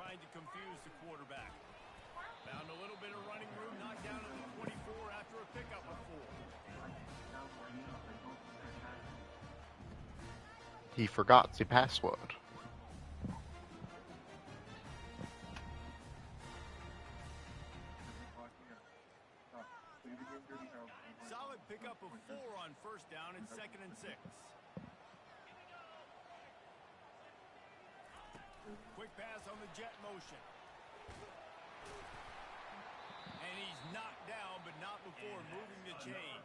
trying to confuse the quarterback. Found a little bit of running room, knocked down to the 24 after a pickup of 4. He forgot the password. Solid pickup of 4 on first down and 2nd and 6. Quick pass on the jet motion. And he's knocked down, but not before moving the chain.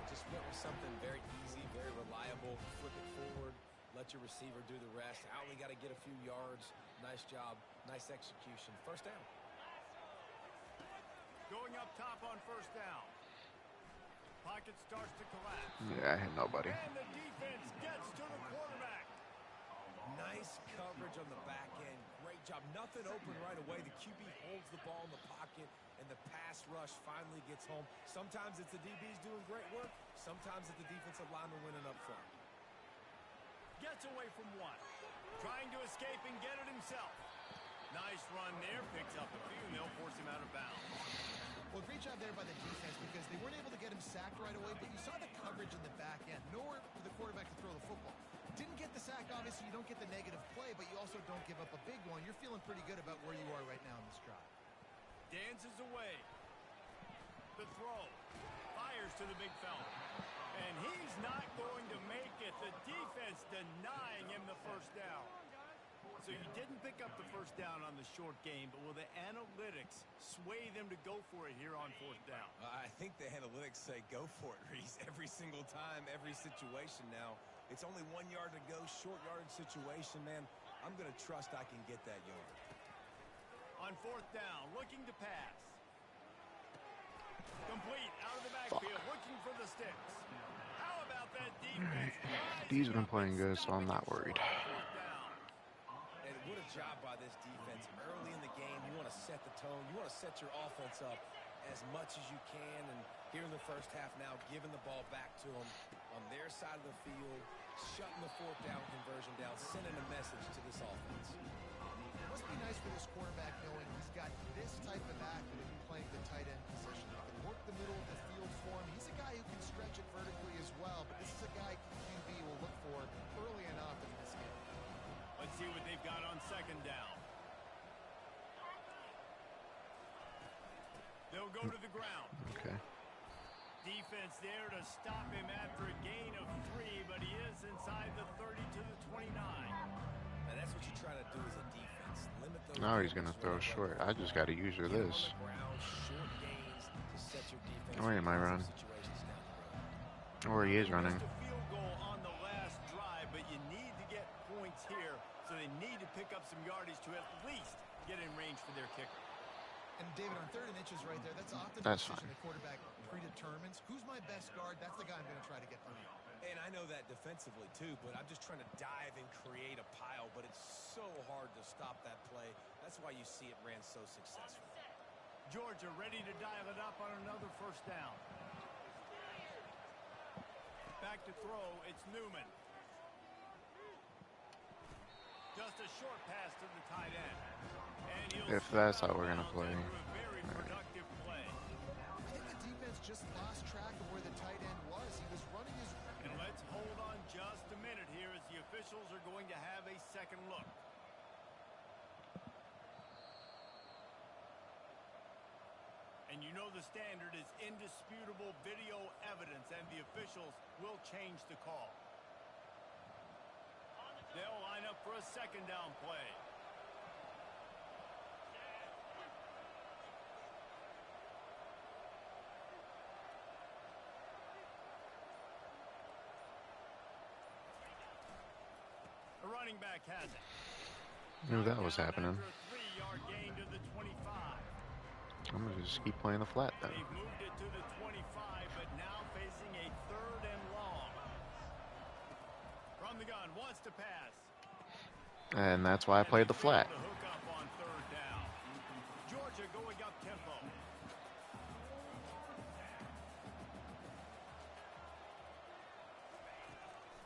Just went with something very easy, very reliable. Flip it forward, let your receiver do the rest. I only got to get a few yards. Nice job, nice execution. First down. Going up top on first down. Pocket starts to collapse. Yeah, I hit nobody. And the defense gets to the quarterback. Nice coverage on the back end. Great job. Nothing open right away. The QB holds the ball in the pocket, and the pass rush finally gets home. Sometimes it's the DBs doing great work. Sometimes it's the defensive lineman winning up front. Gets away from 1. Trying to escape and get it himself. Nice run there. Picks up a few, and they'll force him out of bounds. Well, great job there by the defense because they weren't able to get him sacked right away, but you saw the coverage in the back end. Nowhere for the quarterback to throw the football. Didn't get the sack, obviously. You don't get the negative play, but you also don't give up a big one. You're feeling pretty good about where you are right now in this drive. Dances away. The throw. Fires to the big fella. And he's not going to make it. The defense denying him the first down. So you didn't pick up the first down on the short game, but will the analytics sway them to go for it here on fourth down? I think the analytics say go for it, Reese. Every single time, every situation now. It's only 1 yard to go, short yardage situation, man. I'm going to trust I can get that yard. On fourth down, looking to pass. Complete, out of the backfield, looking for the sticks. How about that defense? He's been playing good, so I'm not worried. And what a job by this defense. Early in the game, you want to set the tone. You want to set your offense up as much as you can. And here in the first half now, giving the ball back to them on their side of the field, shutting the fourth down conversion down, sending a message to this offense. It must be nice for this quarterback knowing he's got this type of athlete playing the tight end position. He can work the middle of the field for him. He's a guy who can stretch it vertically as well, but this is a guy QB will look for early enough in this game. Let's see what they've got on second down. They'll go to the ground. Okay. Defense there to stop him after a gain of 3, but he is inside the 30 to the 29. And that's what you try to do as a defense. Limit those. Now he's going to throw short. I just got to use this. Where am I running? Or he is running. A field goal on the last drive, but you need to get points here, so they need to pick up some yardage to at least get in range for their kicker. And David, on 3rd and inches right there, that's often That's a decision fine. the quarterback predetermines. Who's my best guard? That's the guy I'm going to try to get through. And I know that defensively, too, but I'm just trying to dive and create a pile, but it's so hard to stop that play. That's why you see it ran so successful. Georgia ready to dial it up on another first down. Back to throw, it's Newman. Just a short pass to the tight end. And If that's how we're going to play. Very productive play. I think the defense just lost track of where the tight end was. He was running his... And let's hold on just a minute here as the officials are going to have a second look. And you know the standard is indisputable video evidence, and the officials will change the call. They'll line up for a second down play. The running back has it. Knew that was happening. After a 3-yard gain to the 25. I'm going to just keep playing the flat then. They've moved it to the 25, but now facing a 3rd and long. From the gun, wants to pass. And that's why I played the flat. The hook up on 3rd down. Georgia going up tempo.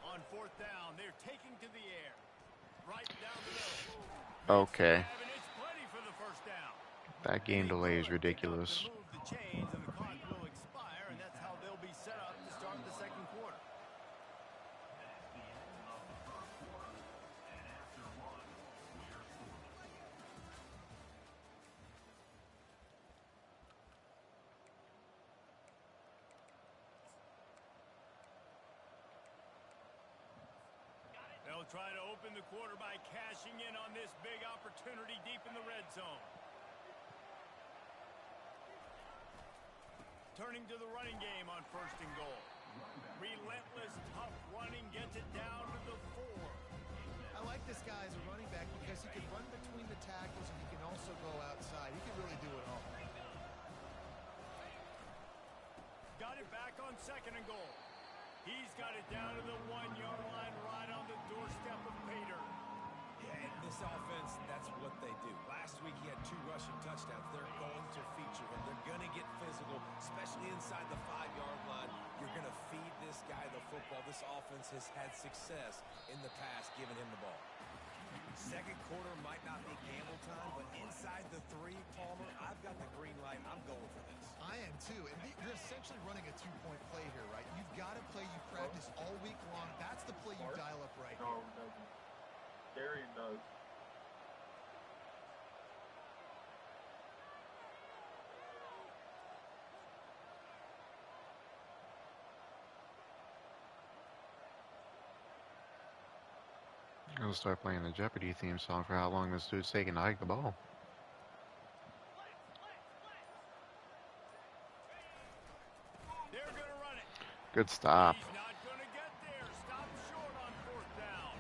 On 4th down, they're taking to the air. Right down the middle. Okay. And it's plenty for the first down. That And game they delay will is pick up to ridiculous. move the chains, and the clock will expire, and that's how they'll be set up to start the second quarter. They'll try to open the quarter by cashing in on this big opportunity deep in the red zone. Turning to the running game on 1st and goal. Relentless, tough running gets it down to the 4. I like this guy as a running back because he can run between the tackles and he can also go outside. He can really do it all. Got it back on 2nd and goal. He's got it down to the 1-yard line right on the doorstep of Pater. Yeah, and this offense, that's what they do. Last week he had 2 rushing touchdowns. They're going to feature him. They're going to get physical, especially inside the 5-yard line. You're going to feed this guy the football. This offense has had success in the past giving him the ball. Second quarter might not be gamble time, but inside the 3, Palmer, I've got the green light. I'm going for this. I am too, and you're essentially running a 2-point play here, right? You've got to play you practice all week long. That's the play you dial up right here. No, it doesn't. Darian does. I'll start playing the Jeopardy theme song for how long this dude's taking to hike the ball. They're going to run it. Good stop. He's not going to get there. Stop short on 4th down.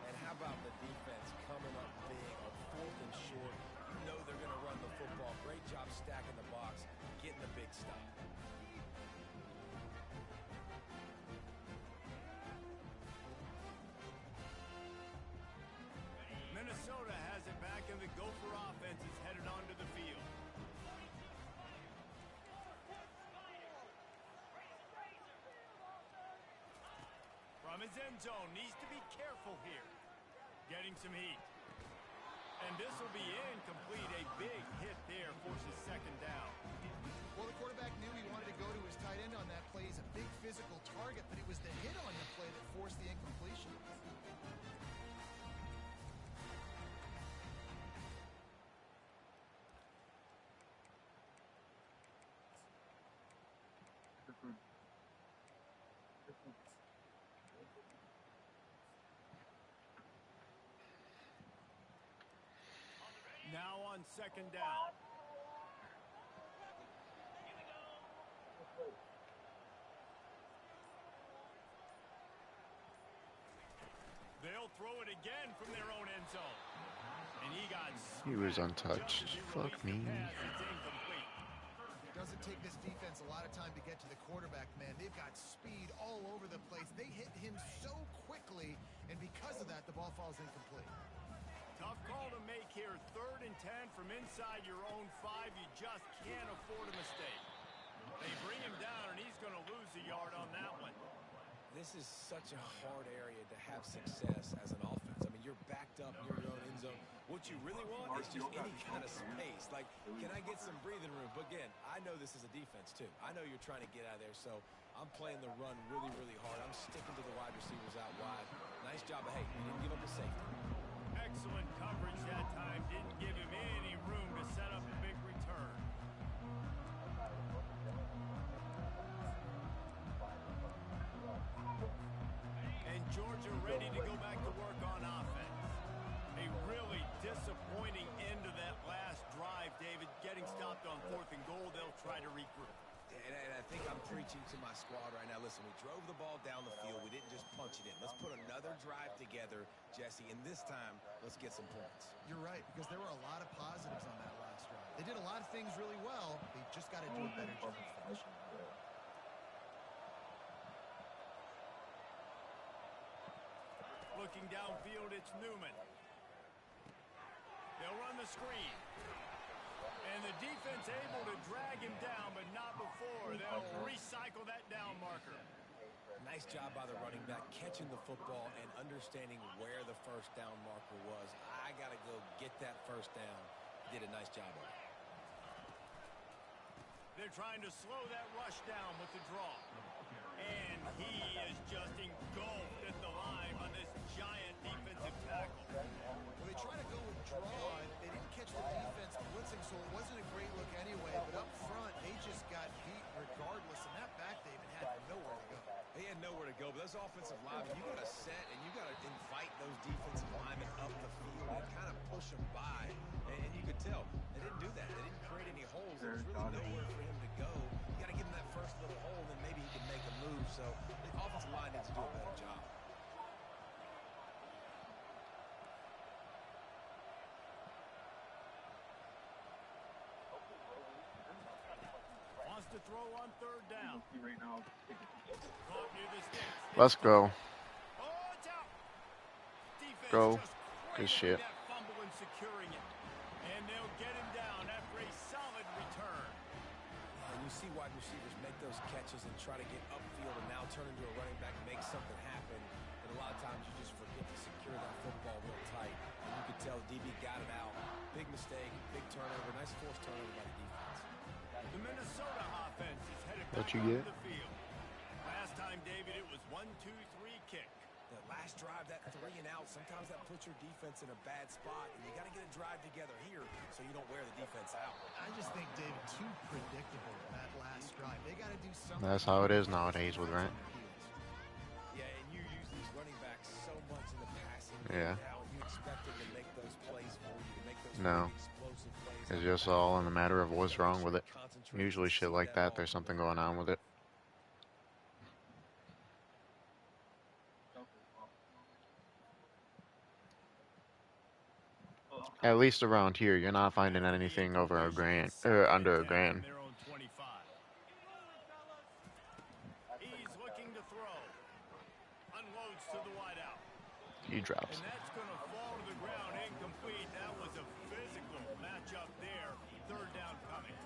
And how about the defense coming up big on 4th and short? You know they're going to run the football. Great job stacking the box, getting the big stop. Minnesota has it back, and the Gopher offense is headed onto the field. From his end zone, needs to be careful here. Getting some heat. And this will be incomplete. A big hit there forces 2nd down. Well, the quarterback knew he wanted to go to his tight end on that play. He's a big physical target, but it was the hit on the play that forced the incompletion. Now on 2nd down. They'll throw it again from their own end zone. And he got He was smacked untouched. just as he Fuck released the me. pass. It's incomplete. It doesn't take this defense a lot of time to get to the quarterback, man. They've got speed all over the place. They hit him so quickly, and because of that, the ball falls incomplete. Tough call to make here. 3rd and 10 from inside your own 5. You just can't afford a mistake. They bring him down, and he's going to lose a yard on that one. This is such a hard area to have success as an offense. I mean, you're backed up near your own end zone. What you really want is just any kind of space. Like, can I get some breathing room? But again, I know this is a defense, too. I know you're trying to get out of there, so I'm playing the run really, really hard. I'm sticking to the wide receivers out wide. Nice job, but hey, you didn't give up a safety. Excellent coverage that time. Didn't give him any room to set up a big return. And Georgia ready to go back to work on offense. A really disappointing end to that last drive, David. Getting stopped on 4th and goal, they'll try to regroup. And I think I'm preaching to my squad right now. Listen, we drove the ball down the field. We didn't just punch it in. Let's put another drive together, Jesse, and this time, let's get some points. You're right, because there were a lot of positives on that last drive. They did a lot of things really well. They just got to do a better job of finishing. Looking downfield, it's Newman. They'll run the screen. And the defense able to drag him down, but not before. They'll recycle that down marker. Nice job by the running back, catching the football and understanding where the first down marker was. I got to go get that first down. Did a nice job of it. They're trying to slow that rush down with the draw. And he is just engulfed at the line on this giant defensive tackle. Well, they try to go with draw. They didn't catch the defense blitzing, so it wasn't a great look anyway. But up front, they just got beat regardless. And that back, they even had nowhere to go. They had nowhere to go, but those offensive linemen, you got to set and you got to invite those defensive linemen up the field and kind of push them by. And you could tell they didn't do that. They didn't create any holes. There was really nowhere for him to go. You got to give him that first little hole, and then maybe he can make a move. So the offensive line needs to do a better job. Wants to throw on third down. Caught near the sticks. Let's go. Oh, it's out. Defense Go. just Good cradling shit. that fumble and securing it. And they'll get him down after a solid return. And you see wide receivers make those catches and try to get upfield and now turn into a running back and make something happen. And a lot of times you just forget to secure that football real tight. And you could tell DB got it out. Big mistake, big turnover, nice forced turnover by the defense. The Minnesota offense is headed What back you onto get? the field. Last time, David, it was 1-2-3 kick. That last drive, that 3 and out, sometimes that puts your defense in a bad spot. And you got to get a drive together here so you don't wear the defense out. I just think, David, too predictable that last drive. They got to do something. That's how it is nowadays with Rent. Yeah, and you use these running backs so much in the passing Yeah. game now. You expect them to make those plays for you, to make those No. big explosive plays. It's just all in the matter of what's wrong with it. Usually shit like that, there's something going on with it. At least around here, you're not finding anything over a grand or under a grand. Their own 25. He's looking to throw. Unloads to the wideout. He drops. And that's going to fall to the ground incomplete. That was a physical matchup there. Third down coming.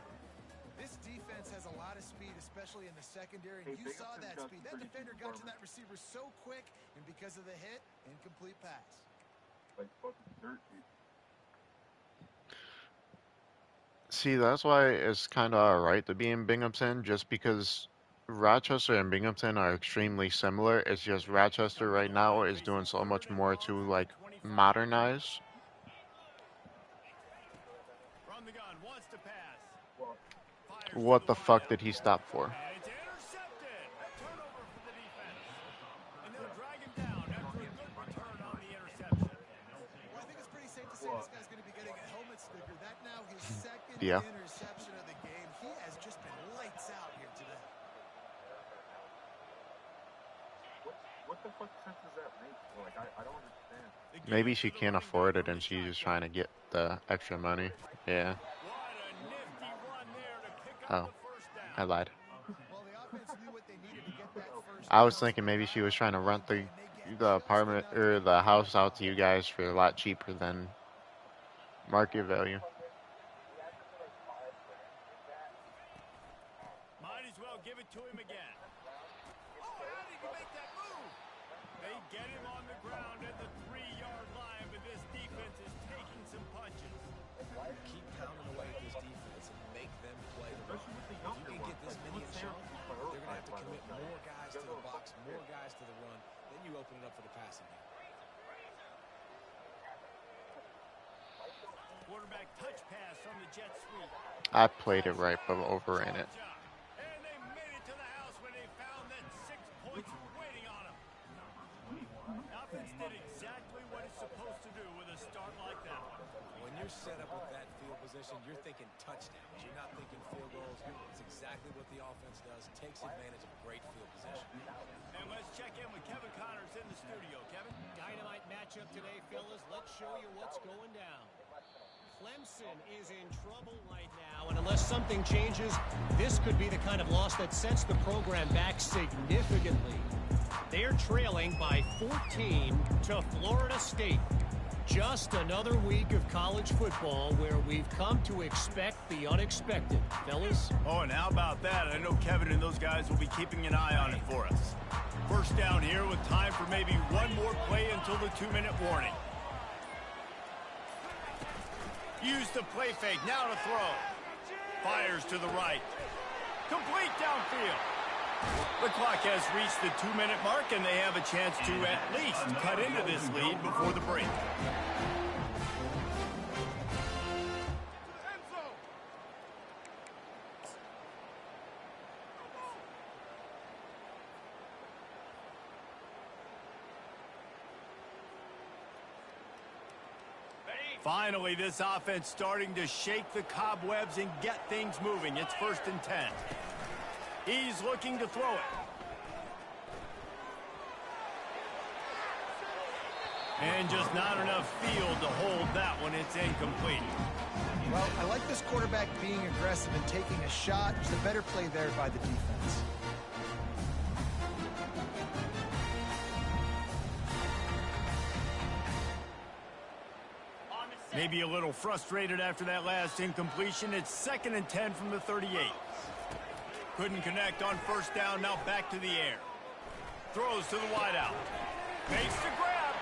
This defense has a lot of speed, especially in the secondary, and you saw that speed. That defender got to that receiver so quick, and because of the hit, incomplete pass. Like fucking dirt, dude. See, that's why it's kind of alright to be in Binghamton, just because Rochester and Binghamton are extremely similar. It's just Rochester right now is doing so much more to, like, modernize. From the gun, wants to pass. Fires What to the fuck wideout. did he stop for? And it's intercepted. A turnover for the defense. And they'll drag him down after a good return on the interception. Well, I think it's pretty safe to say this guy's going to be getting a helmet sticker. That now his second Yeah. interception of the game. He has just been lights out here today. What the fuck sense does that make? Like, I don't understand. They give Maybe it she to the can't running afford back it from and the she's just shotgun. trying to get the extra money. Yeah. What a nifty run there to pick Oh, up the first I down. lied. Well, the offense knew what they needed to get that first I was down, so thinking they maybe got she was it trying to going, rent and they get the just apartment enough or to the get house the out to you guys for a lot cheaper than market value. Might as well give it to him again. Oh, how did he make that move? They get him on the ground at the 3-yard line, but this defense is taking some punches. Keep pounding away at this defense and make them play the run. If you can get this many in chunk, they're going to have to commit more guys to the box, more guys to the run. Then you open it up for the passing game. Quarterback touch pass on the jet sweep. I played it right, but overran it. And they made it to the house when they found that 6 points waiting on them. Offense did exactly what it's supposed to do with a start like that one. When you're set up with that field position, you're thinking touchdowns. You're not thinking field goals. It's exactly what the offense does. Takes advantage of great field position. And let's check in with Kevin Connors in the studio. Kevin? Dynamite matchup today, fellas. Let's show you what's going down. Clemson is in trouble right now, and unless something changes, this could be the kind of loss that sets the program back significantly. They're trailing by 14 to Florida State. Just another week of college football where we've come to expect the unexpected. Fellas? Oh, and how about that? I know Kevin and those guys will be keeping an eye on it for us. First down here with time for maybe one more play until the 2-minute warning. Use the play fake. Now to throw. Fires to the right. Complete downfield. The clock has reached the 2-minute mark, and they have a chance to at least cut into this lead before the break. Finally, this offense starting to shake the cobwebs and get things moving. It's 1st and 10. He's looking to throw it. And just not enough field to hold that one. It's incomplete. Well, I like this quarterback being aggressive and taking a shot. There's a better play there by the defense. Maybe a little frustrated after that last incompletion. It's 2nd and 10 from the 38. Couldn't connect on 1st down. Now back to the air. Throws to the wideout. Makes the grab.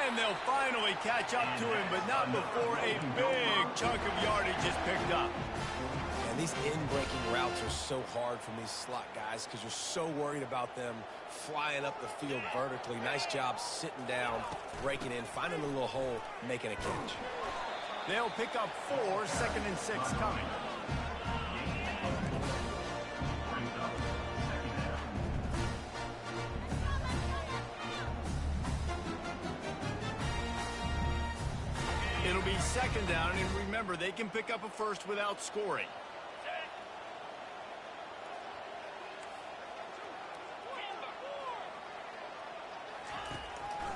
And they'll finally catch up to him, but not before a big chunk of yardage is picked up. And these in-breaking routes are so hard from these slot guys because you're so worried about them flying up the field vertically. Nice job sitting down, breaking in, finding a little hole, making a catch. They'll pick up 4, 2nd and 6 coming. It'll be 2nd down, and remember, they can pick up a first without scoring.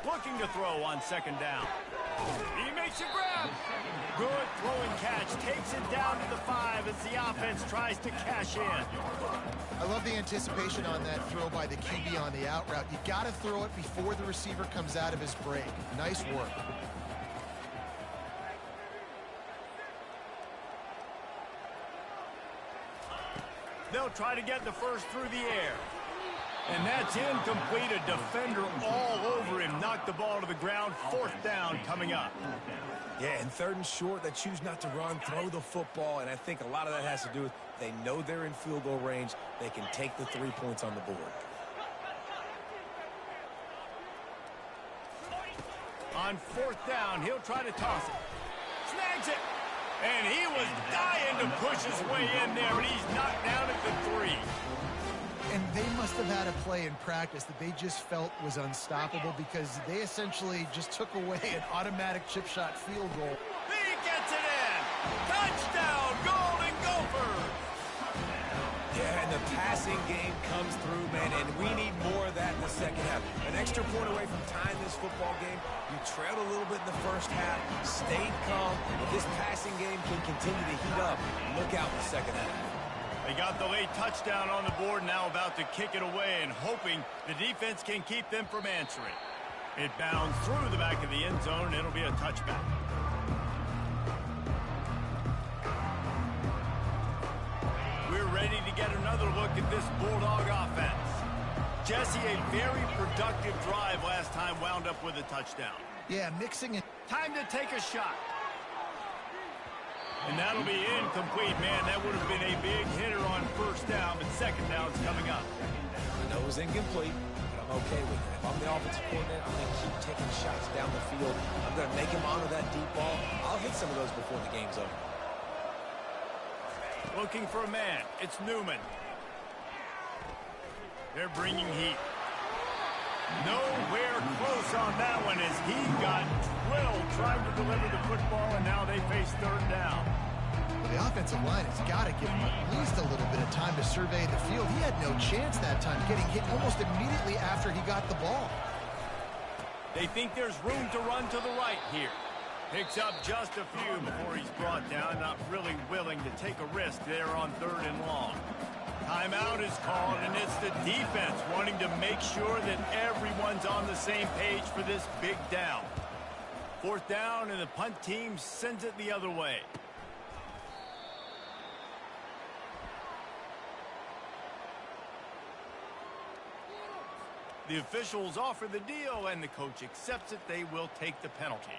Looking to throw on 2nd down. He makes a grab. Good throw and catch. Takes it down to the 5 as the offense tries to cash in. I love the anticipation on that throw by the QB on the out route. You got to throw it before the receiver comes out of his break. Nice work. They'll try to get the first through the air. And that's incomplete. A defender all over him. Knocked the ball to the ground. 4th down coming up. Yeah, and 3rd and short, they choose not to run, throw the football, and I think a lot of that has to do with they know they're in field goal range. They can take the 3 points on the board. On 4th down, he'll try to toss it. Snags it. And he was dying to push his way in there, but he's knocked down at the 3. And they must have had a play in practice that they just felt was unstoppable because they essentially just took away an automatic chip shot field goal. He gets it in. Touchdown, Golden Gophers. Yeah, and the passing game comes through, man, and we need more of that in the 2nd half. An extra point away from tying this football game. You trailed a little bit in the 1st half, stayed calm. If this passing game can continue to heat up, look out in the 2nd half. They got the late touchdown on the board, now about to kick it away and hoping the defense can keep them from answering. It bounds through the back of the end zone, and it'll be a touchback. We're ready to get another look at this Bulldog offense. Jesse, a very productive drive last time, wound up with a touchdown. Yeah, mixing it. Time to take a shot. And that'll be incomplete, man. That would have been a big hitter on 1st down, but 2nd down's coming up. I know it was incomplete, but I'm okay with it. If I'm the offensive coordinator, I'm going to keep taking shots down the field. I'm going to make him honor that deep ball. I'll hit some of those before the game's over. Looking for a man. It's Newman. They're bringing heat. Nowhere close on that one as he got drilled trying to deliver the football, and now they face 3rd down. Well, the offensive line has got to give him at least a little bit of time to survey the field. He had no chance that time, getting hit almost immediately after he got the ball. They think there's room to run to the right here. Picks up just a few before he's brought down, not really willing to take a risk there on 3rd and long. Timeout is called, and it's the defense wanting to make sure that everyone's on the same page for this big down. Fourth down, and the punt team sends it the other way. The officials offer the deal, and the coach accepts it. They will take the penalty.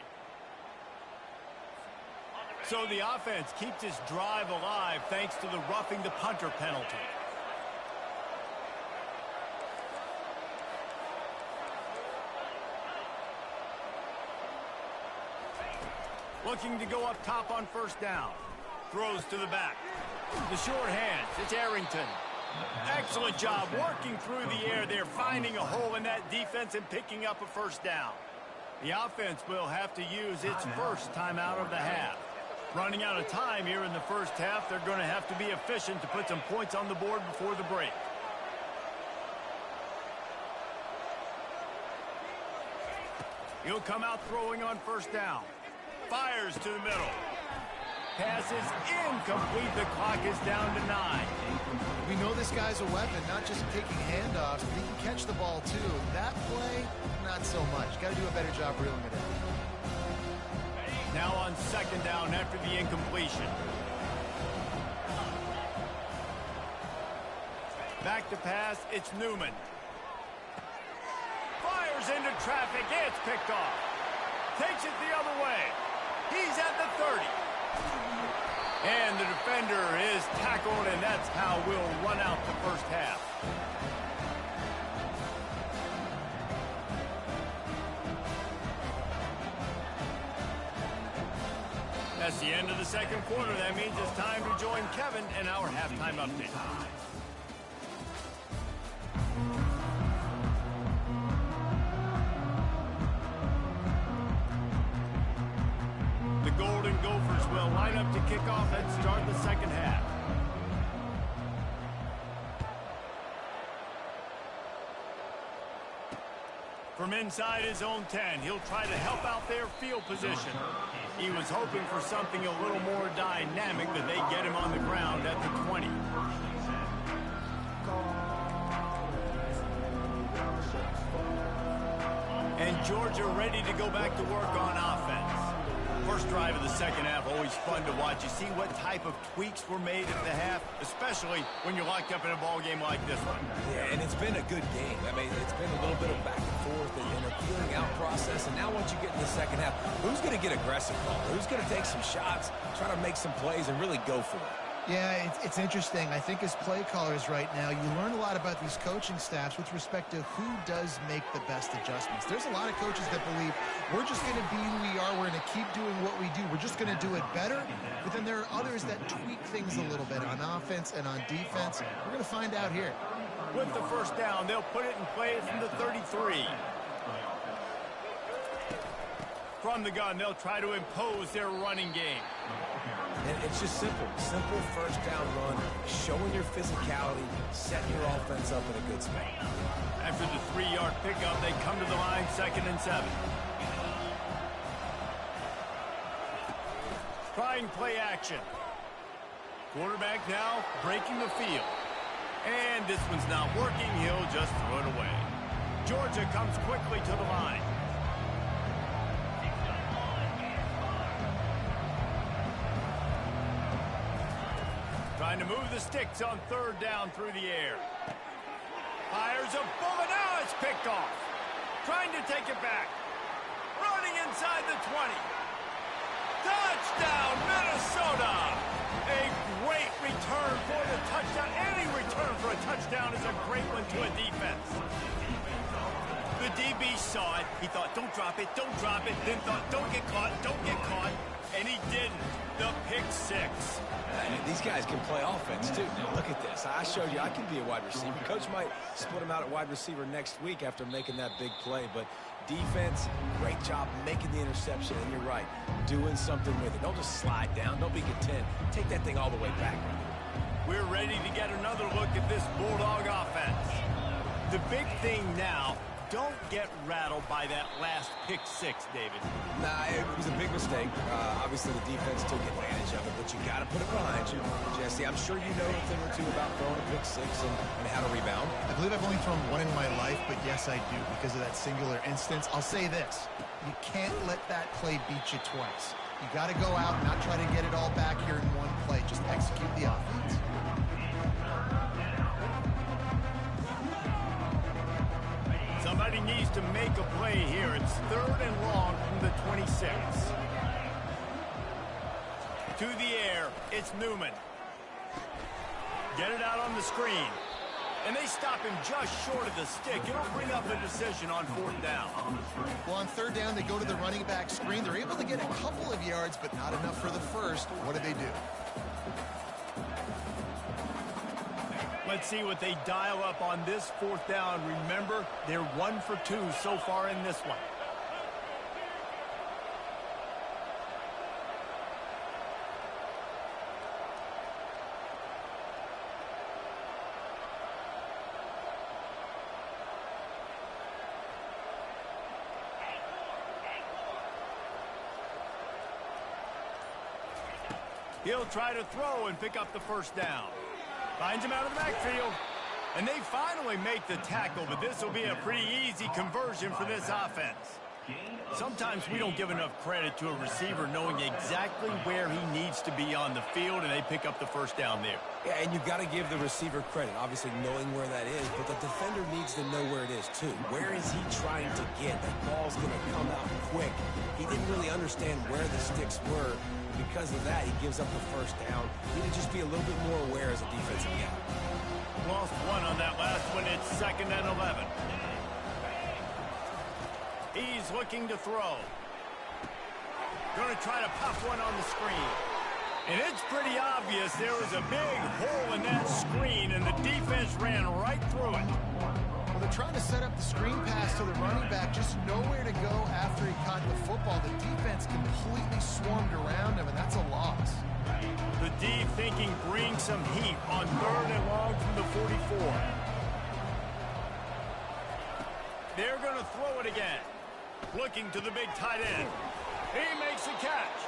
So the offense keeps its drive alive thanks to the roughing the punter penalty. Looking to go up top on first down. Throws to the back. The short hands. It's Arrington. Excellent job working through the air there, finding a hole in that defense and picking up a first down. The offense will have to use its first timeout of the half. Running out of time here in the first half, they're going to have to be efficient to put some points on the board before the break. He'll come out throwing on first down. Fires to the middle. Pass is incomplete. The clock is down to 9. We know this guy's a weapon, not just taking handoffs, but he can catch the ball too. That play, not so much. Got to do a better job reeling it in. Now on second down after the incompletion. Back to pass, it's Newman. Fires into traffic, it's picked off. Takes it the other way. He's at the 30. And the defender is tackled, and that's how we'll run out the first half. That's the end of the second quarter. That means it's time to join Kevin in our halftime update. The Golden Gophers will line up to kick off and start the second half. From inside his own 10, he'll try to help out their field position. He was hoping for something a little more dynamic, but they get him on the ground at the 20. And Georgia ready to go back to work on offense. First drive of the second half, always fun to watch. You see what type of tweaks were made at the half, especially when you're locked up in a ball game like this one. Yeah, and it's been a good game. I mean, it's been a little bit of back and forth and a feeling out process. And now once you get in the second half, who's going to get aggressive, Paul? Who's going to take some shots, try to make some plays, and really go for it? Yeah, it's interesting. I think as play callers right now, you learn a lot about these coaching staffs with respect to who does make the best adjustments. There's a lot of coaches that believe we're just going to be who we are. We're going to keep doing what we do. We're just going to do it better. But then there are others that tweak things a little bit on offense and on defense. We're going to find out here. With the first down, they'll put it in play from the 33. From the gun, they'll try to impose their running game. And it's just simple. Simple first down run, showing your physicality, setting your offense up in a good spot. After the 3-yard pickup, they come to the line, 2nd and 7. Trying play action. Quarterback now breaking the field. And this one's not working. He'll just throw it away. Georgia comes quickly to the line. Trying to move the sticks on 3rd down through the air. Fires a bullet. Now it's picked off. Trying to take it back. Running inside the 20. Touchdown, Minnesota! A great return for the touchdown. Any return for a touchdown is a great one to a defense. The DB saw it. He thought, don't drop it, don't drop it. Then thought, don't get caught, don't get caught. And he didn't. The pick 6. These guys can play offense, too. Look at this. I showed you I can be a wide receiver. Coach might split him out at wide receiver next week after making that big play. But defense, great job making the interception. And you're right, doing something with it. Don't just slide down. Don't be content. Take that thing all the way back. We're ready to get another look at this Bulldog offense. The big thing now, don't get rattled by that last pick six, David. Nah, it was a big mistake. Obviously, the defense took advantage of it, but you got to put it behind you. Jesse, I'm sure you know a thing or two about throwing a pick six and how to rebound. I believe I've only thrown one in my life, but yes, I do because of that singular instance. I'll say this. You can't let that play beat you twice. You got to go out and not try to get it all back here in one play. Just execute the offense. Somebody needs to make a play here. It's 3rd and long from the 26. To the air, it's Newman. Get it out on the screen. And they stop him just short of the stick. It'll bring up a decision on 4th down. Well, on 3rd down, they go to the running back screen. They're able to get a couple of yards, but not enough for the first. What do they do? Let's see what they dial up on this 4th down. Remember, they're 1 for 2 so far in this one. He'll try to throw and pick up the 1st down. Finds him out of the backfield. And they finally make the tackle, but this will be a pretty easy conversion for this offense. Sometimes we don't give enough credit to a receiver knowing exactly where he needs to be on the field, and they pick up the 1st down there. Yeah, and you've got to give the receiver credit, obviously knowing where that is, but the defender needs to know where it is too. Where is he trying to get? That ball's going to come out quick. He didn't really understand where the sticks were. Because of that, he gives up the 1st down. You need to just be a little bit more aware as a defensive guy. Lost 1 on that last one. It's 2nd and 11. He's looking to throw. Going to try to pop one on the screen. And it's pretty obvious there was a big hole in that screen, and the defense ran right through it. Well, they're trying to set up the screen pass to the running back, just nowhere to go after he caught the football. The defense completely swarmed around him, and that's a loss. The D thinking bring some heat on 3rd and long from the 44. They're going to throw it again. Looking to the big tight end. He makes the catch.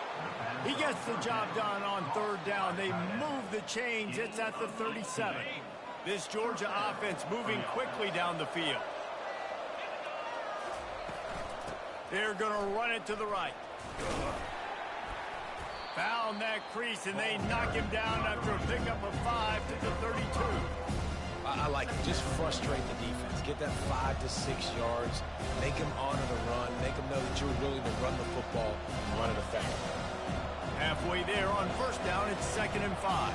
He gets the job done on 3rd down. They move the chains. It's at the 37. This Georgia offense moving quickly down the field. They're going to run it to the right. Found that crease, and they knock him down after a pickup of 5 to the 32. I like it. Just frustrate the defense. Get that 5 to 6 yards. Make them honor the run. Make them know that you're willing to run the football and run it effectively. Halfway there on 1st down, it's 2nd and 5.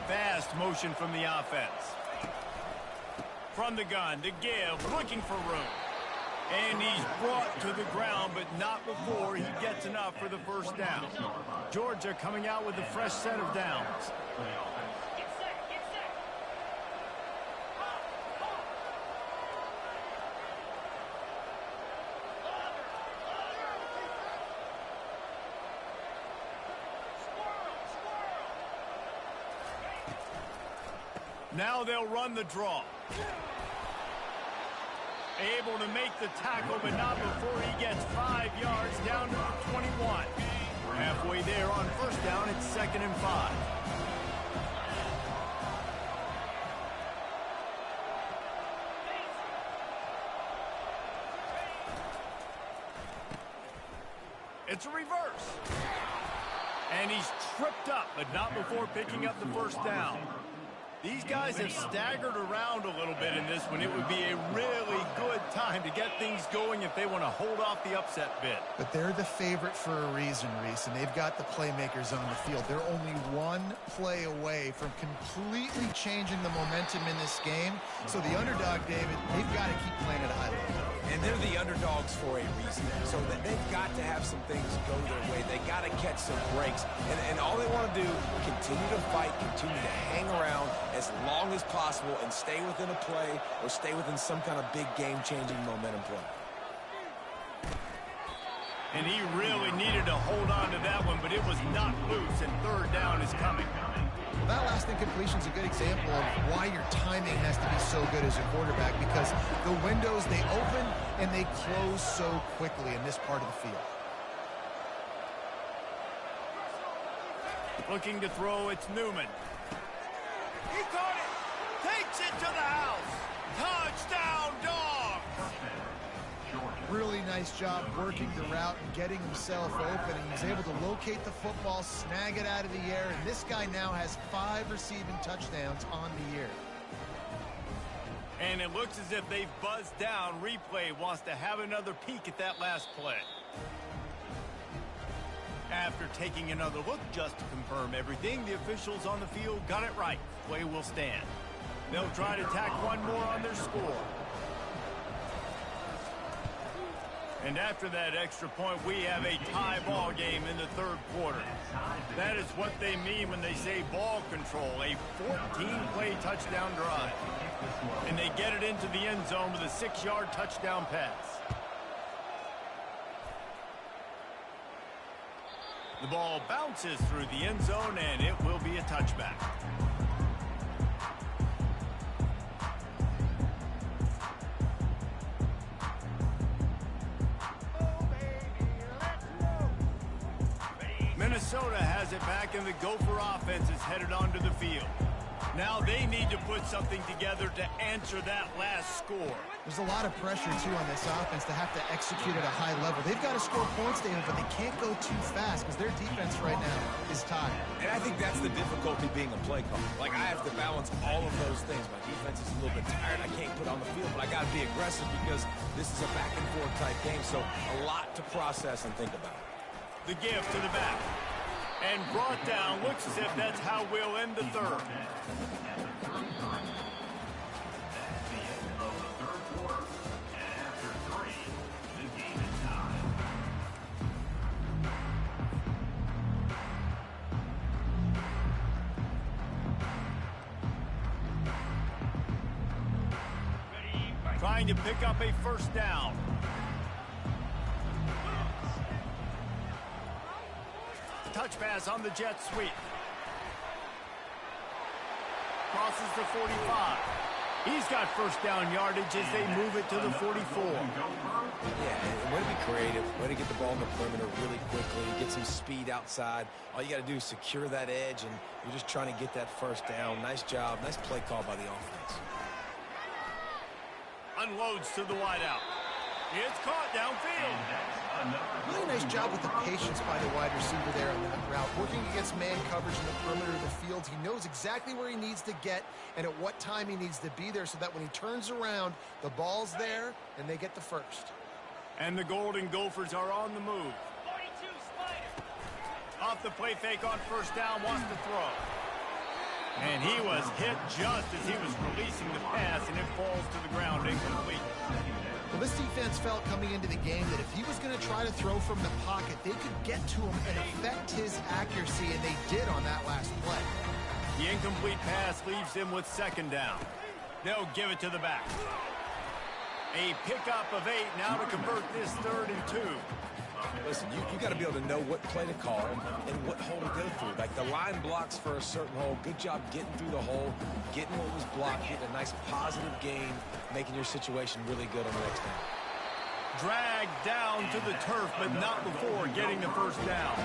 Fast motion from the offense. From the gun, to give, looking for room. And he's brought to the ground, but not before he gets enough for the 1st down. Georgia coming out with a fresh set of downs. Now they'll run the draw. Able to make the tackle, but not before he gets 5 yards down to the 21. Halfway there on 1st down, it's 2nd and 5. It's a reverse. And he's tripped up, but not before picking up the 1st down. These guys have staggered around a little bit in this one. It would be a really good time to get things going if they want to hold off the upset bid. But they're the favorite for a reason, Reese, and they've got the playmakers on the field. They're only one play away from completely changing the momentum in this game. So the underdog, David, they've got to keep playing at a high level. And they're the underdogs for a reason. So that they've got to have some things go their way. They got to catch some breaks. And all they want to do, continue to fight, continue to hang around as long as possible and stay within a play or stay within some kind of big game-changing momentum play. And he really needed to hold on to that one, but it was not loose, and 3rd down is coming. That last incompletion is a good example of why your timing has to be so good as a quarterback, because the windows, they open and they close so quickly in this part of the field. Looking to throw, it's Newman. He caught it! Takes it to the house! Touchdown, Dogs! Really nice job working the route and getting himself open, and he's able to locate the football, snag it out of the air, and this guy now has 5 receiving touchdowns on the year. And it looks as if they've buzzed down. Replay wants to have another peek at that last play. After taking another look just to confirm everything, the officials on the field got it right. Play will stand. They'll try to tack one more on their score. And after that extra point, we have a tie ball game in the third quarter. That is what they mean when they say ball control, a 14-play touchdown drive. And they get it into the end zone with a 6-yard touchdown pass. The ball bounces through the end zone, and it will be a touchback. Minnesota has it back, and the Gopher offense is headed onto the field. Now they need to put something together to answer that last score. There's a lot of pressure, too, on this offense to have to execute at a high level. They've got to score points, David, but they can't go too fast because their defense right now is tired. And I think that's the difficulty being a play caller. Like, I have to balance all of those things. My defense is a little bit tired. I can't put on the field, but I got to be aggressive because this is a back-and-forth type game, so a lot to process and think about. The give to the back. And brought down. Looks as if that's how we'll end the third. Trying to pick up a first down. Touch pass on the jet sweep. Crosses the 45. He's got first down yardage as they move it to the 44. Yeah, way to be creative. Way to get the ball in the perimeter really quickly. Get some speed outside. All you got to do is secure that edge, and you're just trying to get that first down. Nice job. Nice play call by the offense. Unloads to the wideout. It's caught downfield. Really nice job with the patience by the wide receiver there on that route. Working against man coverage in the perimeter of the field. He knows exactly where he needs to get and at what time he needs to be there so that when he turns around, the ball's there and they get the first. And the Golden Gophers are on the move. Off the play fake on first down, wants to throw. And he was hit just as he was releasing the pass, and it falls to the ground incomplete. Well, this defense felt coming into the game that if he was going to try to throw from the pocket, they could get to him and affect his accuracy, and they did on that last play. The incomplete pass leaves him with second down. They'll give it to the back. A pickup of 8 now to convert this 3rd and 2. Listen, you got to be able to know what play to call and what hole to go through. Like the line blocks for a certain hole. Good job getting through the hole, getting what was blocked, getting a nice positive gain, making your situation really good on the next down. Dragged down to the turf, but not before getting the first down.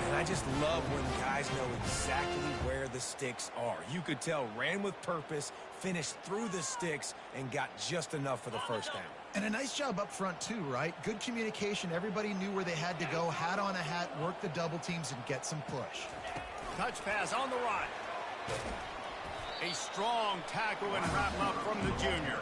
And I just love when guys know exactly where the sticks are. You could tell ran with purpose, finished through the sticks, and got just enough for the first down. And a nice job up front, too, right? Good communication. Everybody knew where they had to go. Hat on a hat, work the double teams, and get some push. Touch pass on the right. A strong tackle and wrap up from the junior.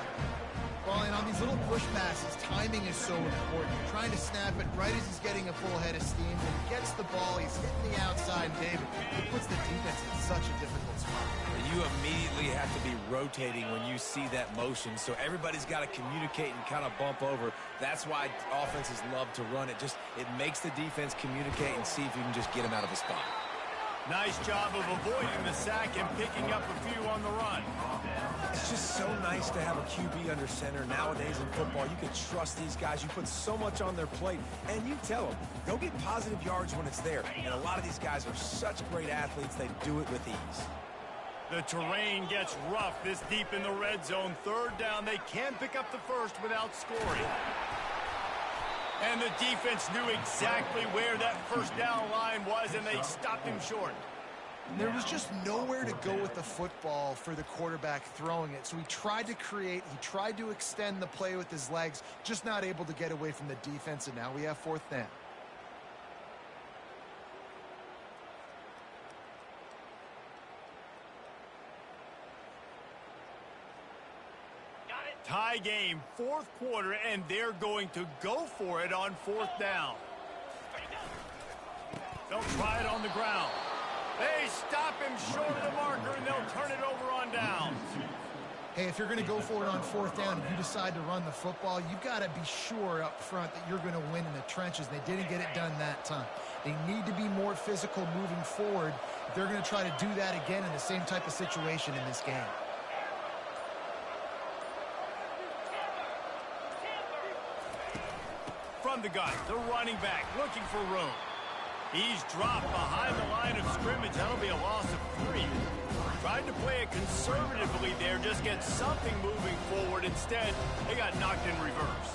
Well, and on these little push passes, timing is so important. You're trying to snap it right as he's getting a full head of steam. When he gets the ball, he's hitting the outside, David. It puts the defense in such a difficult spot. You immediately have to be rotating when you see that motion, so everybody's got to communicate and kind of bump over. That's why offenses love to run it. It makes the defense communicate and see if you can just get him out of a spot. Nice job of avoiding the sack and picking up a few on the run. It's just so nice to have a QB under center. Nowadays in football, you can trust these guys. You put so much on their plate, and you tell them, go get positive yards when it's there. And a lot of these guys are such great athletes, they do it with ease. The terrain gets rough this deep in the red zone. Third down, they can pick up the first without scoring. And the defense knew exactly where that first down line was, and they stopped him short. There was just nowhere to go with the football for the quarterback throwing it. So he tried to create, he tried to extend the play with his legs, just not able to get away from the defense, and now we have fourth down. Tie game, fourth quarter, and they're going to go for it on fourth down. They'll try it on the ground. They stop him short of the marker, and they'll turn it over on downs. Hey, if you're going to go for it on fourth down and you decide to run the football, you've got to be sure up front that you're going to win in the trenches. They didn't get it done that time. They need to be more physical moving forward. They're going to try to do that again in the same type of situation in this game. From the gun, the running back looking for room. He's dropped behind the line of scrimmage. That'll be a loss of 3. Tried to play it conservatively there, just get something moving forward. Instead, they got knocked in reverse.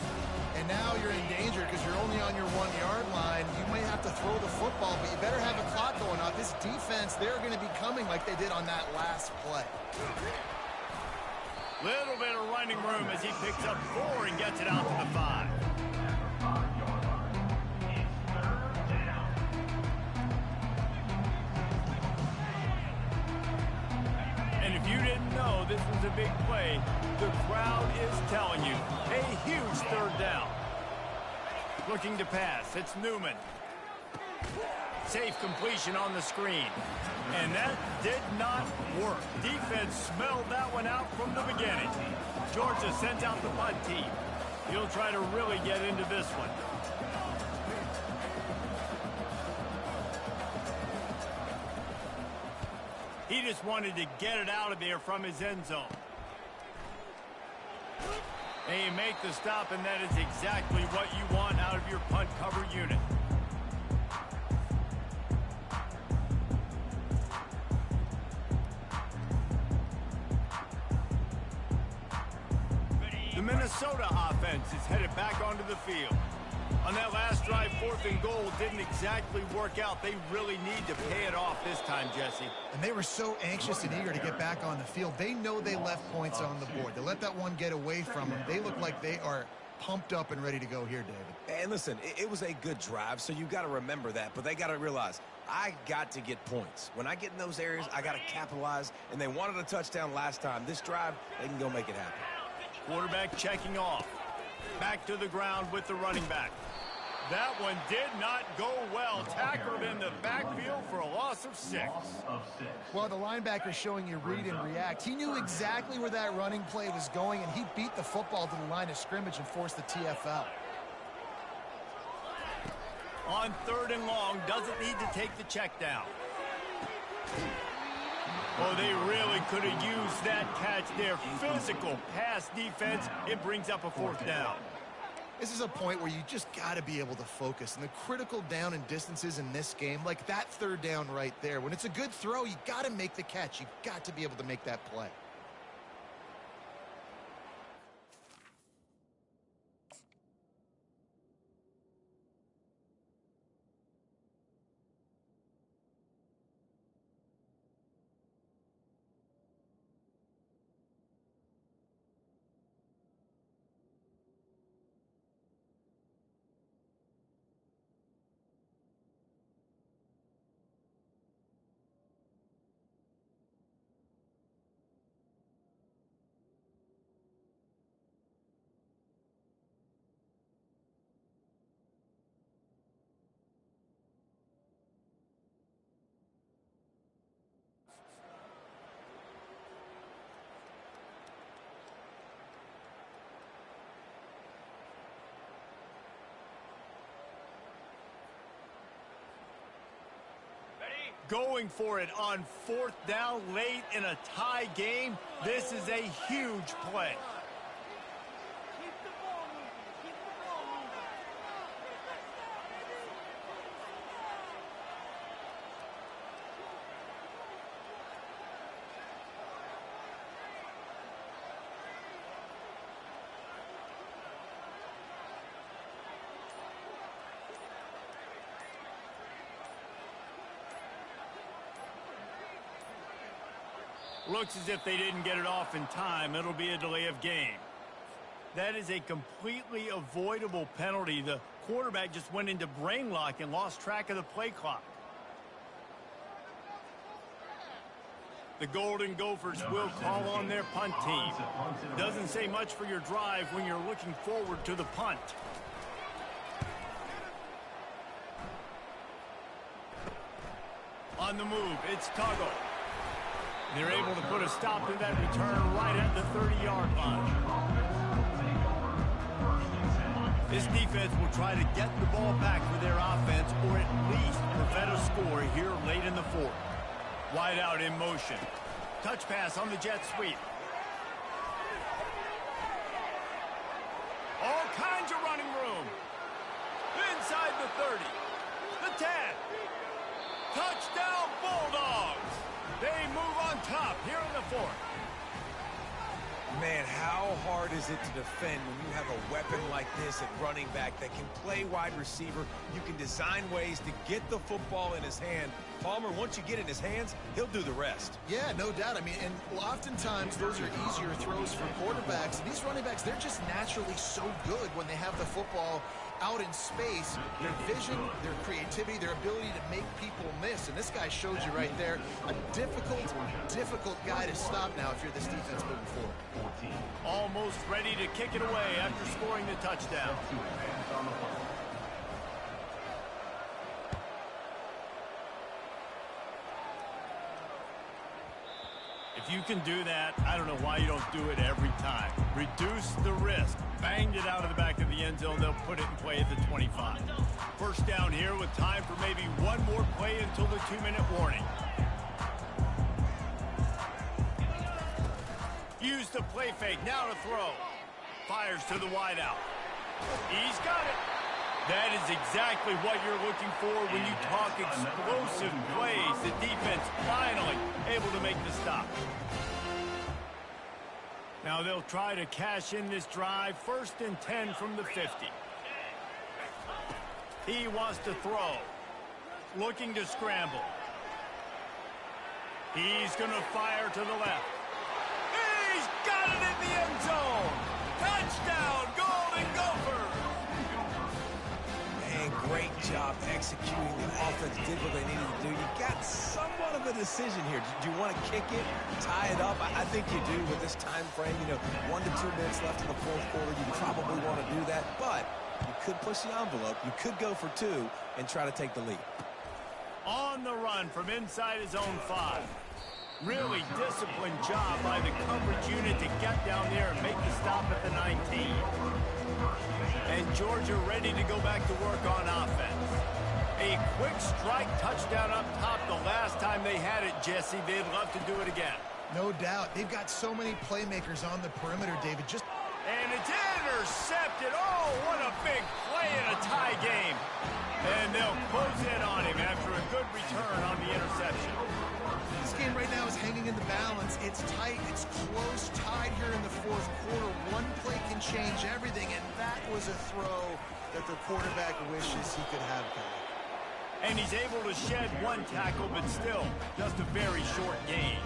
And now you're in danger because you're only on your 1-yard line. You may have to throw the football, but you better have a clock going off. This defense, they're going to be coming like they did on that last play. Little bit of running room as he picks up 4 and gets it out to the 5. And if you didn't know this was a big play, the crowd is telling you. A huge third down. Looking to pass, it's Newman. Safe completion on the screen. And that did not work. Defense smelled that one out from the beginning. Georgia sends out the punt team. He'll try to really get into this one. He just wanted to get it out of there from his end zone. They make the stop, and that is exactly what you want out of your punt cover unit. The Minnesota offense is headed back onto the field. On that last drive, 4th and goal didn't exactly work out. They really need to pay it off this time, Jesse. And they were so anxious and eager to get back on the field. They know they left points on the board. They let that one get away from them. They look like they are pumped up and ready to go here, David. And listen, it was a good drive, so you got to remember that. But they got to realize, I got to get points. When I get in those areas, I got to capitalize. And they wanted a touchdown last time. This drive, they can go make it happen. Quarterback checking off. Back to the ground with the running back. That one did not go well. Tackled in the backfield for a loss of 6. Well, the linebacker showing you read and react. He knew exactly where that running play was going, and he beat the football to the line of scrimmage and forced the TFL. On 3rd and long, doesn't need to take the check down. Oh, they really could have used that catch there. Physical pass defense. It brings up a 4th down. This is a point where you just got to be able to focus. And the critical down and distances in this game, like that 3rd down right there, when it's a good throw, you got to make the catch. You got to be able to make that play. going for it on 4th down late in a tie game. This is a huge play. Looks as if they didn't get it off in time. It'll be a delay of game. That is a completely avoidable penalty. The quarterback just went into brain lock and lost track of the play clock. The Golden Gophers will call on their punt team. Doesn't say much for your drive when you're looking forward to the punt. On the move, it's Tuggle. They're able to put a stop to that return right at the 30-yard line. This defense will try to get the ball back for their offense or at least prevent a score here late in the 4th. Wide out in motion. Touch pass on the jet sweep. All kinds of running room. Inside the 30. The 10. Touchdown Bulldogs. They move on top here in the 4th. Man, how hard is it to defend when you have a weapon like this at running back that can play wide receiver? You can design ways to get the football in his hand. Palmer, once you get it in his hands, he'll do the rest. Yeah, no doubt. I mean, and oftentimes those are easier throws for quarterbacks. These running backs, they're just naturally so good when they have the football out in space. Their vision, their creativity, their ability to make people miss. And this guy shows you right there a difficult guy to stop now if you're this defense moving forward. Almost ready to kick it away after scoring the touchdown. If you can do that, I don't know why you don't do it every time. Reduce the risk. Banged it out of the back of the end zone. They'll put it in play at the 25. First down here with time for maybe one more play until the 2-minute warning. Use the play fake. Now to throw. Fires to the wideout. He's got it. That is exactly what you're looking for when you talk explosive plays. The defense finally able to make the stop. Now they'll try to cash in this drive. 1st and 10 from the 50. He wants to throw. Looking to scramble. He's going to fire to the left. He's got it in the end zone. Touchdown, Golden Gophers. Great job executing. The offense did what they needed to do. You got somewhat of a decision here. Do you want to kick it, tie it up? I think you do with this time frame. 1 to 2 minutes left in the 4th quarter. You probably want to do that, but you could push the envelope. You could go for 2 and try to take the lead. On the run from inside his own 5. Really disciplined job by the coverage unit to get down there and make the stop at the 19. And Georgia ready to go back to work on offense. A quick strike touchdown up top the last time they had it, Jesse. They'd love to do it again. No doubt. They've got so many playmakers on the perimeter, David. And it's intercepted. Oh, what a big play in a tie game. And they'll close in on him after a good return on the interception. This game right now is hanging in the balance. It's tight. It's close, tied here in the 4th quarter. One play can change everything, and that was a throw that the quarterback wishes he could have back. And he's able to shed one tackle, but still just a very short gain.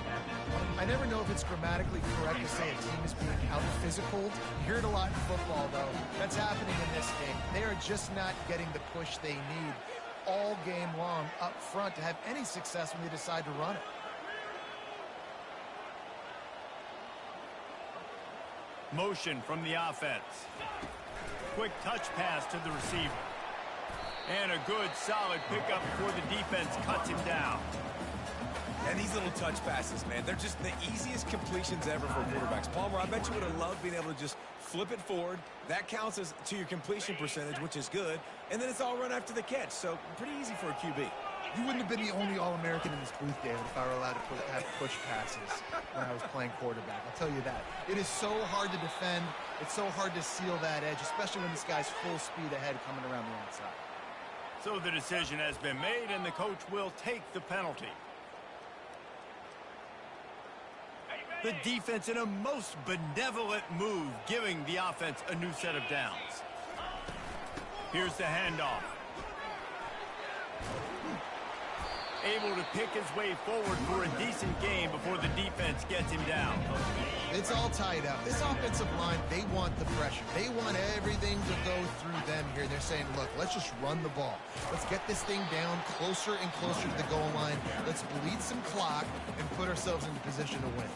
I never know if it's grammatically correct to say a team is being out-physical. You hear it a lot in football, though. That's happening in this game. They are just not getting the push they need all game long up front to have any success when they decide to run it. Motion from the offense. Quick touch pass to the receiver. And a good, solid pickup before the defense cuts him down. And these little touch passes, man, they're just the easiest completions ever for quarterbacks. Palmer, I bet you would have loved being able to just flip it forward. That counts as to your completion percentage, which is good. And then it's all run after the catch, so pretty easy for a QB. You wouldn't have been the only All-American in this booth, David, if I were allowed to have push passes when I was playing quarterback. I'll tell you that. It is so hard to defend. It's so hard to seal that edge, especially when this guy's full speed ahead coming around the outside. So the decision has been made, and the coach will take the penalty. The defense in a most benevolent move, giving the offense a new set of downs. Here's the handoff. Able to pick his way forward for a decent game before the defense gets him down. It's all tied up. This offensive line, they want the pressure. They want everything to go through them here. They're saying, look, let's just run the ball. Let's get this thing down closer and closer to the goal line. Let's bleed some clock and put ourselves into position to win.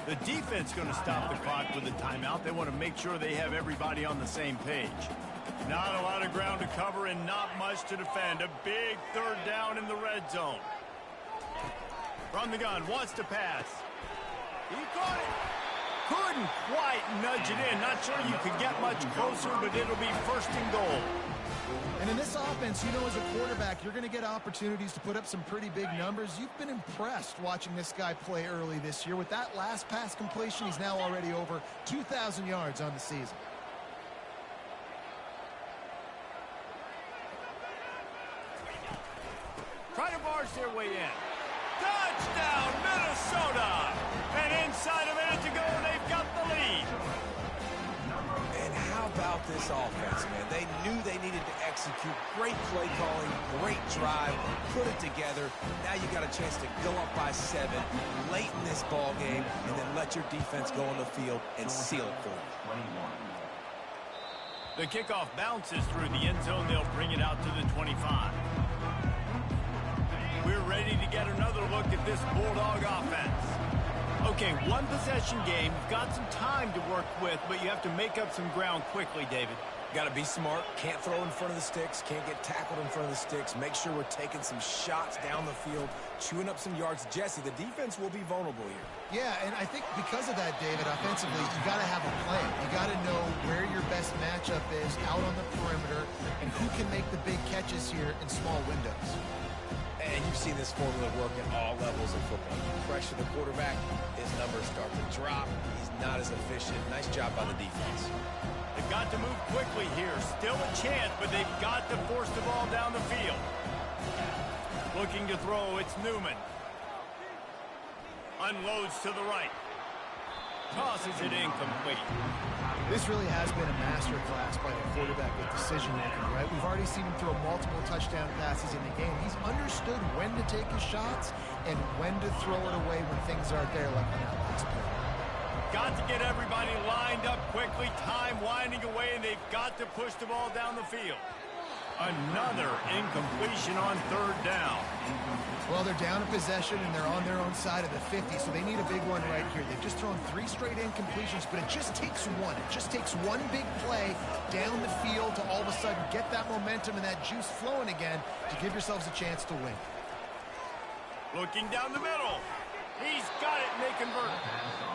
The defense going to stop the clock with a timeout. They want to make sure they have everybody on the same page. Not a lot of ground to cover and not much to defend. A big third down in the red zone. From the gun, wants to pass. He caught it. Couldn't quite nudge it in. Not sure you could get much closer, but it'll be first and goal. And in this offense, you know, as a quarterback, you're going to get opportunities to put up some pretty big numbers. You've been impressed watching this guy play early this year. With that last pass completion, he's now already over 2,000 yards on the season. Trying to barge their way in. Touchdown, Minnesota! And inside a minute to go, they've got the lead. And how about this offense, man? They knew they needed to execute. Great play calling, great drive, put it together. Now you got a chance to go up by 7 late in this ball game and then let your defense go on the field and seal it for you. The kickoff bounces through the end zone. They'll bring it out to the 25. We're ready to get another look at this Bulldog offense. Okay, one possession game. You've got some time to work with, but you have to make up some ground quickly, David. Got to be smart. Can't throw in front of the sticks. Can't get tackled in front of the sticks. Make sure we're taking some shots down the field, chewing up some yards. Jesse, the defense will be vulnerable here. Yeah, and I think because of that, David, offensively, you got to have a plan. You got to know where your best matchup is out on the perimeter and who can make the big catches here in small windows. And you've seen this formula work at all levels of football. You pressure the quarterback, his numbers start to drop. He's not as efficient. Nice job by the defense. They've got to move quickly here. Still a chance, but they've got to force the ball down the field. Looking to throw, it's Newman. Unloads to the right. Tosses it incomplete. This really has been a masterclass by the quarterback with decision-making, right? We've already seen him throw multiple touchdown passes in the game. He's understood when to take his shots and when to throw it away when things aren't there, like on that last play. Got to get everybody lined up quickly. Time winding away, and they've got to push the ball down the field. Another incompletion on third down. Well, they're down a possession, and they're on their own side of the 50, so they need a big one right here. They've just thrown 3 straight incompletions, but it just takes one. It just takes one big play down the field to all of a sudden get that momentum and that juice flowing again to give yourselves a chance to win. Looking down the middle. He's got it, and they convert.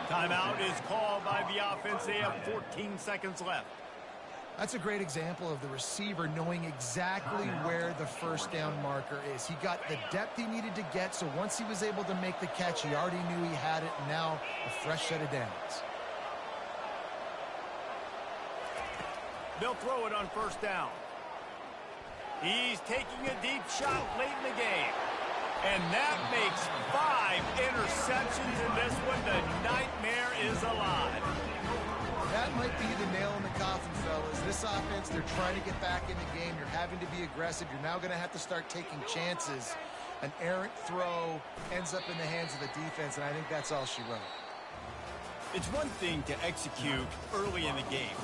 Timeout is called by the offense. They have 14 seconds left. That's a great example of the receiver knowing exactly where the first down marker is. He got the depth he needed to get, so once he was able to make the catch, he already knew he had it, and now a fresh set of downs. They'll throw it on first down. He's taking a deep shot late in the game. And that makes 5 interceptions in this one. The nightmare is alive. That might be the nail in the coffin, fellas. This offense, they're trying to get back in the game. You're having to be aggressive. You're now going to have to start taking chances. An errant throw ends up in the hands of the defense, and I think that's all she wrote. It's one thing to execute early in the game.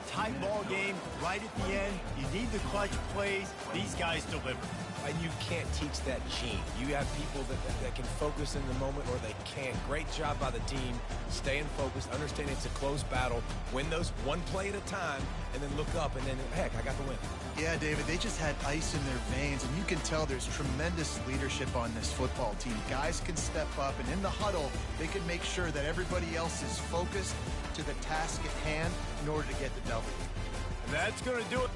Tight ball game, right at the end. You need the clutch plays. These guys deliver. And you can't teach that gene. You have people that can focus in the moment or they can't. Great job by the team, staying focused, understanding it's a close battle, win those one play at a time, and then look up, and then, heck, I got the win. Yeah, David, they just had ice in their veins, and you can tell there's tremendous leadership on this football team. Guys can step up, and in the huddle, they can make sure that everybody else is focused to the task at hand in order to get the W. And that's going to do it.